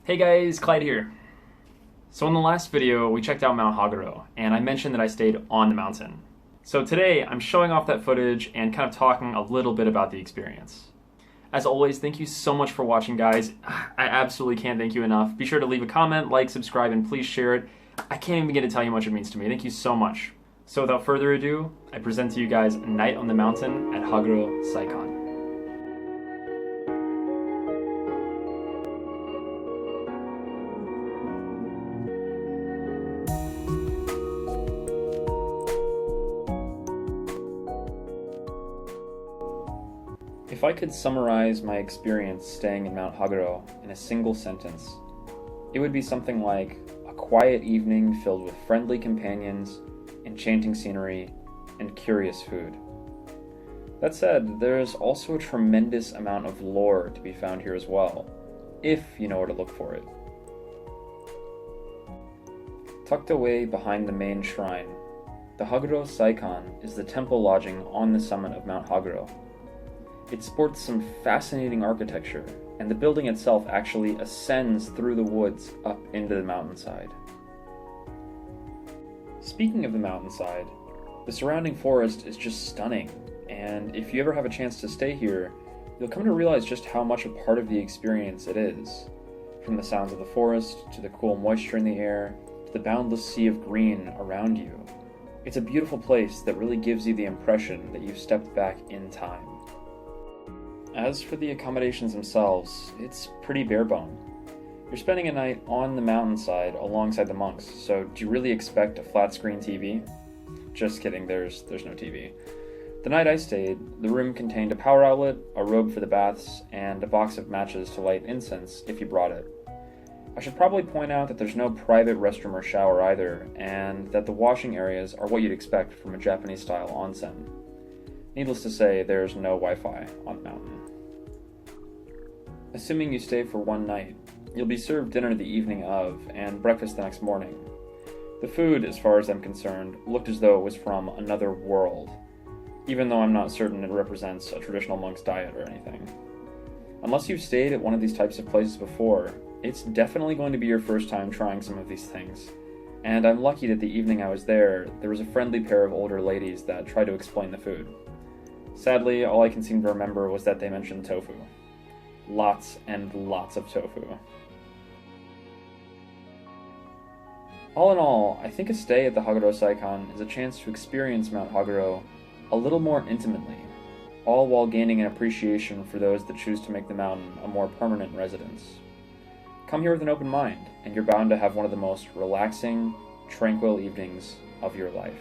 Hey guys, Clyde here. So in the last video, we checked out Mount Haguro, and I mentioned that I stayed on the mountain. So today, I'm showing off that footage and kind of talking a little bit about the experience. As always, thank you so much for watching, guys. I absolutely can't thank you enough. Be sure to leave a comment, like, subscribe, and please share it. I can't even begin to tell you how much it means to me. Thank you so much. So without further ado, I present to you guys Night on the Mountain at Haguro Saikan. If I could summarize my experience staying in Mount Haguro in a single sentence, it would be something like a quiet evening filled with friendly companions, enchanting scenery, and curious food. That said, there's also a tremendous amount of lore to be found here as well, if you know where to look for it. Tucked away behind the main shrine, the Haguro Saikan is the temple lodging on the summit of Mount Haguro. It sports some fascinating architecture, and the building itself actually ascends through the woods up into the mountainside. Speaking of the mountainside, the surrounding forest is just stunning, and if you ever have a chance to stay here, you'll come to realize just how much a part of the experience it is. From the sounds of the forest, to the cool moisture in the air, to the boundless sea of green around you. It's a beautiful place that really gives you the impression that you've stepped back in time. As for the accommodations themselves, it's pretty bare bone. You're spending a night on the mountainside alongside the monks, so do you really expect a flat screen TV? Just kidding, there's no TV. The night I stayed, the room contained a power outlet, a robe for the baths, and a box of matches to light incense if you brought it. I should probably point out that there's no private restroom or shower either, and that the washing areas are what you'd expect from a Japanese-style onsen. Needless to say, there's no Wi-Fi on the mountain. Assuming you stay for one night, you'll be served dinner the evening of, and breakfast the next morning. The food, as far as I'm concerned, looked as though it was from another world, even though I'm not certain it represents a traditional monk's diet or anything. Unless you've stayed at one of these types of places before, it's definitely going to be your first time trying some of these things. And I'm lucky that the evening I was there was a friendly pair of older ladies that tried to explain the food. Sadly, all I can seem to remember was that they mentioned tofu. Lots and lots of tofu. All in all, I think a stay at the Haguro Saikan is a chance to experience Mount Haguro a little more intimately, all while gaining an appreciation for those that choose to make the mountain a more permanent residence. Come here with an open mind, and you're bound to have one of the most relaxing, tranquil evenings of your life.